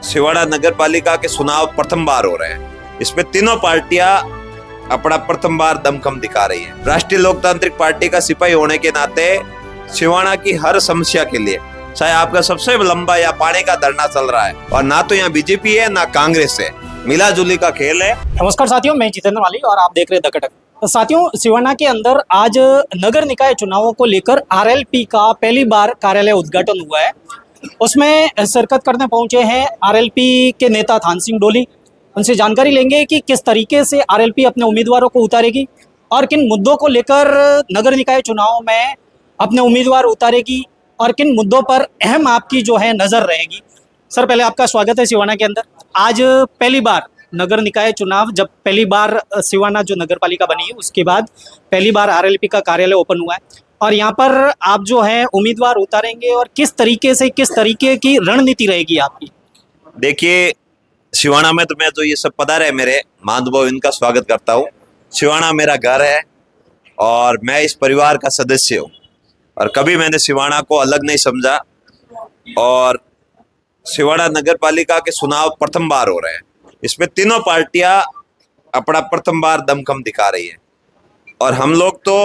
सिवाड़ा नगर पालिका के चुनाव प्रथम बार हो रहे हैं। इसमें तीनों पार्टियां अपना प्रथम बार दमखम दिखा रही है। राष्ट्रीय लोकतांत्रिक पार्टी का सिपाही होने के नाते सिवाड़ा की हर समस्या के लिए, चाहे आपका सबसे लंबा या पानी का धरना चल रहा है, और ना तो यहाँ बीजेपी है ना कांग्रेस है, मिला जुली का खेल है। नमस्कार साथियों, मैं जितेंद्र वाली और आप देख रहे हैं द कटक। साथियों, सिवाड़ा के अंदर आज नगर निकाय चुनावों को लेकर आरएलपी का पहली बार कार्यालय उद्घाटन हुआ है। उसमें शिरकत करने पहुंचे हैं आरएलपी के नेता थान सिंह डोली। उनसे जानकारी लेंगे कि किस तरीके से आरएलपी अपने उम्मीदवारों को उतारेगी और किन मुद्दों को लेकर नगर निकाय चुनाव में अपने उम्मीदवार उतारेगी और किन मुद्दों पर अहम आपकी जो है नज़र रहेगी। सर, पहले आपका स्वागत है सिवाड़ा के अंदर। आज पहली बार नगर निकाय चुनाव, जब पहली बार सिवाड़ा जो नगर पालिका बनी है उसके बाद पहली बार आरएलपी का कार्यालय ओपन हुआ है और यहाँ पर आप जो है उम्मीदवार उतारेंगे और किस तरीके की रणनीति रहेगी आपकी? देखिए, सिवाड़ा में तो मैं जो ये सब पधारे मेरे महानुभाव, इनका स्वागत करता हूँ। सिवाड़ा मेरा घर है और मैं इस परिवार का सदस्य हूँ और कभी मैंने सिवाड़ा को अलग नहीं समझा। और सिवाड़ा नगर पालिका के चुनाव प्रथम बार हो रहे हैं। इसमें तीनों पार्टियां अपना प्रथम बार दमखम दिखा रही है और हम लोग तो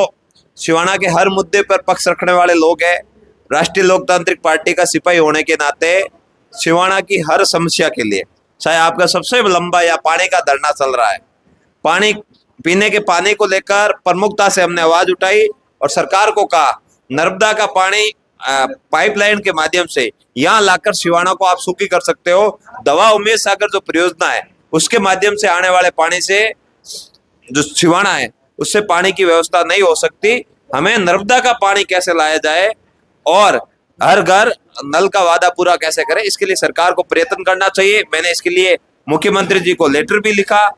सिवाड़ा के हर मुद्दे पर पक्ष रखने वाले लोग हैं। राष्ट्रीय लोकतांत्रिक पार्टी का सिपाही होने के नाते सिवाड़ा की हर समस्या के लिए, चाहे आपका सबसे लंबा या पानी का धरना चल रहा है, पानी पीने के पानी को लेकर प्रमुखता से हमने आवाज उठाई और सरकार को कहा नर्मदा का पानी पाइपलाइन के माध्यम से यहाँ लाकर सिवाड़ा को आप सूखी कर सकते हो। दवा उमेद सागर जो परियोजना है उसके माध्यम से आने वाले पानी से जो सिवाड़ा है उससे पानी की व्यवस्था नहीं हो सकती। हमें नर्मदा का पानी कैसे लाया जाए और हर घर नल का वादा पूरा कैसे करें, इसके लिए सरकार को प्रयत्न करना चाहिए। मैंने इसके लिए मुख्यमंत्री जी को लेटर भी लिखा,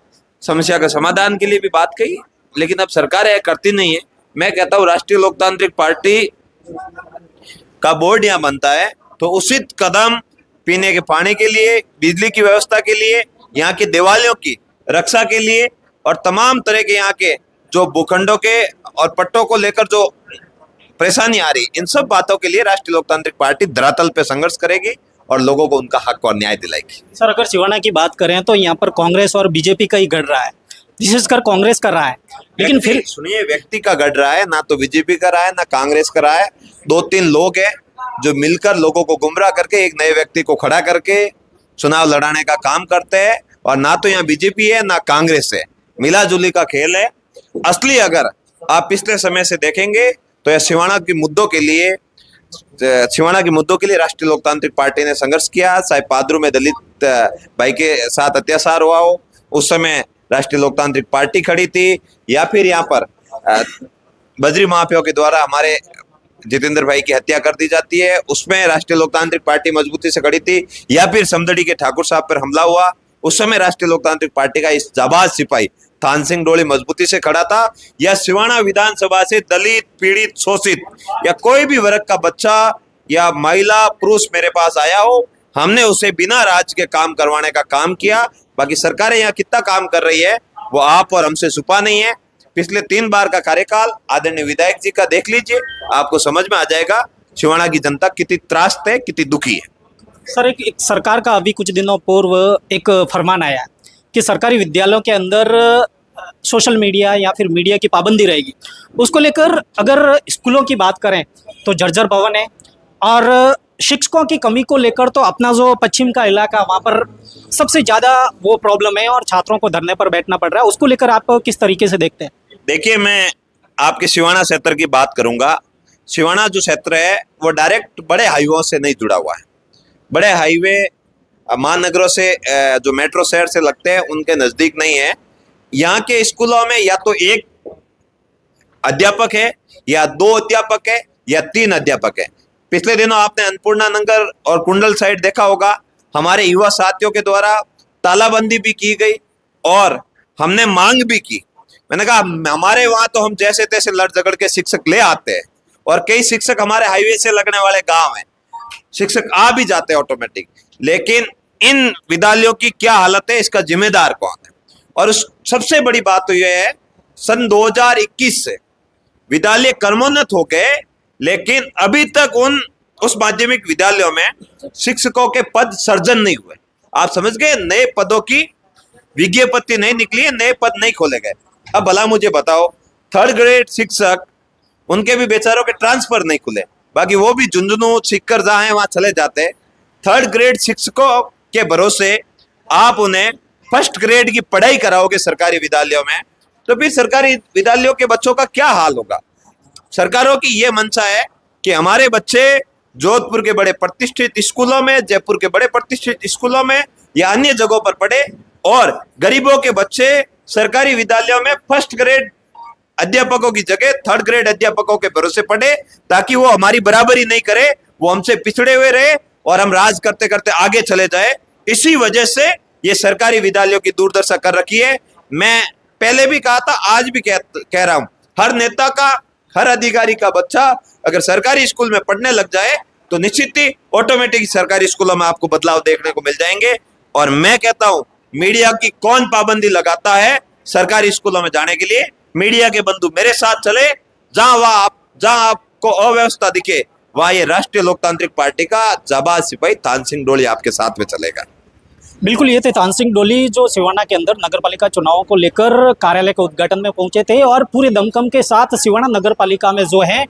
समस्या के समाधान के लिए भी बात कही, लेकिन अब सरकार यह करती नहीं है। मैं कहता हूँ राष्ट्रीय लोकतांत्रिक पार्टी का बोर्ड यहाँ बनता है तो उचित कदम पीने के पानी के लिए, बिजली की व्यवस्था के लिए, यहाँ की दिवालियों की रक्षा के लिए और तमाम तरह के यहाँ के जो भूखंडों के और पट्टों को लेकर जो परेशानी आ रही, इन सब बातों के लिए राष्ट्रीय लोकतांत्रिक पार्टी धरातल पे संघर्ष करेगी और लोगों को उनका हक और न्याय दिलाएगी। सर, अगर सिवाड़ा की बात करें तो यहाँ पर कांग्रेस और बीजेपी का ही गढ़ रहा है, विशेषकर कांग्रेस कर रहा है। लेकिन फिर सुनिए, व्यक्ति का गढ़ रहा है, ना तो बीजेपी का रहा है ना कांग्रेस का रहा है। दो तीन लोग हैं जो मिलकर लोगों को गुमराह करके एक नए व्यक्ति को खड़ा करके चुनाव लड़ाने का काम करते हैं और ना तो यहाँ बीजेपी है ना कांग्रेस है, मिला जुली का खेल है। असली अगर आप पिछले समय से देखेंगे तो यह सिवाड़ा के मुद्दों के लिए राष्ट्रीय लोकतांत्रिक पार्टी ने संघर्ष किया। चाहे पादरू में दलित भाई के साथ अत्याचार हुआ हो, उस समय राष्ट्रीय लोकतांत्रिक पार्टी खड़ी थी, या फिर यहाँ पर बजरी माफियाओं के द्वारा हमारे जितेंद्र भाई की हत्या कर दी जाती है, उसमें राष्ट्रीय लोकतांत्रिक पार्टी मजबूती से खड़ी थी, या फिर समदड़ी के ठाकुर साहब पर हमला हुआ, उस समय राष्ट्रीय लोकतांत्रिक पार्टी का इस जाबाज सिपाही थान सिंह डोली मजबूती से खड़ा था। या सिवाड़ा विधानसभा से दलित, पीड़ित, शोषित या कोई भी वर्ग का बच्चा या महिला पुरुष मेरे पास आया हो, हमने उसे बिना राज के काम करवाने का काम किया। बाकी सरकारें यहाँ कितना काम कर रही है वो आप और हमसे छुपा नहीं है। पिछले 3 बार का कार्यकाल आदरणीय विधायक जी का देख लीजिए, आपको समझ में आ जाएगा सिवाड़ा की जनता कितनी त्रास्त है, कितनी दुखी है। सर, एक सरकार का अभी कुछ दिनों पूर्व एक फरमान आया कि सरकारी विद्यालयों के अंदर सोशल मीडिया या फिर मीडिया की पाबंदी रहेगी। उसको लेकर अगर स्कूलों की बात करें तो जर्जर भवन है और शिक्षकों की कमी को लेकर तो अपना जो पश्चिम का इलाका, वहाँ पर सबसे ज़्यादा वो प्रॉब्लम है और छात्रों को धरने पर बैठना पड़ रहा है। उसको लेकर आप किस तरीके से देखते हैं? देखिए, मैं आपके सिवाड़ा क्षेत्र की बात करूंगा। सिवाड़ा जो क्षेत्र है वो डायरेक्ट बड़े हाईवे से नहीं जुड़ा हुआ है। बड़े हाईवे महानगरों से जो मेट्रो शहर से लगते हैं उनके नज़दीक नहीं है। यहाँ के स्कूलों में या तो एक अध्यापक है या 2 अध्यापक है या 3 अध्यापक है। पिछले दिनों आपने अन्नपूर्णा नगर और कुंडल साइड देखा होगा, हमारे युवा साथियों के द्वारा तालाबंदी भी की गई और हमने मांग भी की। मैंने कहा हमारे वहां तो हम जैसे तैसे लड़ झगड़ के शिक्षक ले आते हैं और कई शिक्षक हमारे हाईवे से लगने वाले गांव हैं, शिक्षक आ भी जाते हैं ऑटोमेटिक, लेकिन इन विद्यालयों की क्या हालत है, इसका जिम्मेदार कौन है? और उस सबसे बड़ी बात तो यह है, सन 2021 से विद्यालय कर्मोन्नत हो गए, लेकिन अभी तक उस माध्यमिक विद्यालयों में शिक्षकों के पद सर्जन नहीं हुए। आप समझ गए, नए पदों की विज्ञप्ति नहीं निकली है, नए पद नहीं खोले गए। अब भला मुझे बताओ, 3rd ग्रेड शिक्षक, उनके भी बेचारों के ट्रांसफर नहीं खुले, बाकी वो भी झुंझुनू सीखकर जहां है वहां चले जाते। 3rd ग्रेड शिक्षकों के भरोसे आप उन्हें 1st ग्रेड की पढ़ाई कराओगे सरकारी विद्यालयों में, तो फिर सरकारी विद्यालयों के बच्चों का क्या हाल होगा। सरकारों की यह मंशा है कि हमारे बच्चे जोधपुर के बड़े प्रतिष्ठित स्कूलों में, जयपुर के बड़े प्रतिष्ठित स्कूलों में या अन्य जगहों पर पढ़े, और गरीबों के बच्चे सरकारी विद्यालयों में 1st ग्रेड अध्यापकों की जगह 3rd ग्रेड अध्यापकों के भरोसे पढ़े, ताकि वो हमारी बराबरी नहीं करे, वो हमसे पिछड़े हुए रहे और हम राज करते करते आगे चले जाए। इसी वजह से ये सरकारी विद्यालयों की दुर्दशा कर रखी है। मैं पहले भी कहा था, आज भी कह रहा हूं, हर नेता का, हर अधिकारी का बच्चा अगर सरकारी स्कूल में पढ़ने लग जाए तो निश्चित ही ऑटोमेटिक सरकारी स्कूलों में आपको बदलाव देखने को मिल जाएंगे। और मैं कहता हूं, मीडिया की कौन पाबंदी लगाता है सरकारी स्कूलों में जाने के लिए? मीडिया के बंधु मेरे साथ चले, जहां आपको अव्यवस्था दिखे वहां ये राष्ट्रीय लोकतांत्रिक पार्टी का जाबाज सिपाही तान सिंह डोली आपके साथ में चलेगा। बिल्कुल, ये थे तान सिंह डोली जो सिवाना के अंदर नगर पालिका चुनावों को लेकर कार्यालय के उद्घाटन में पहुंचे थे और पूरे दमखम के साथ सिवाना नगर पालिका में जो है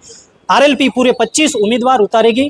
RLP पूरे 25 उम्मीदवार उतारेगी।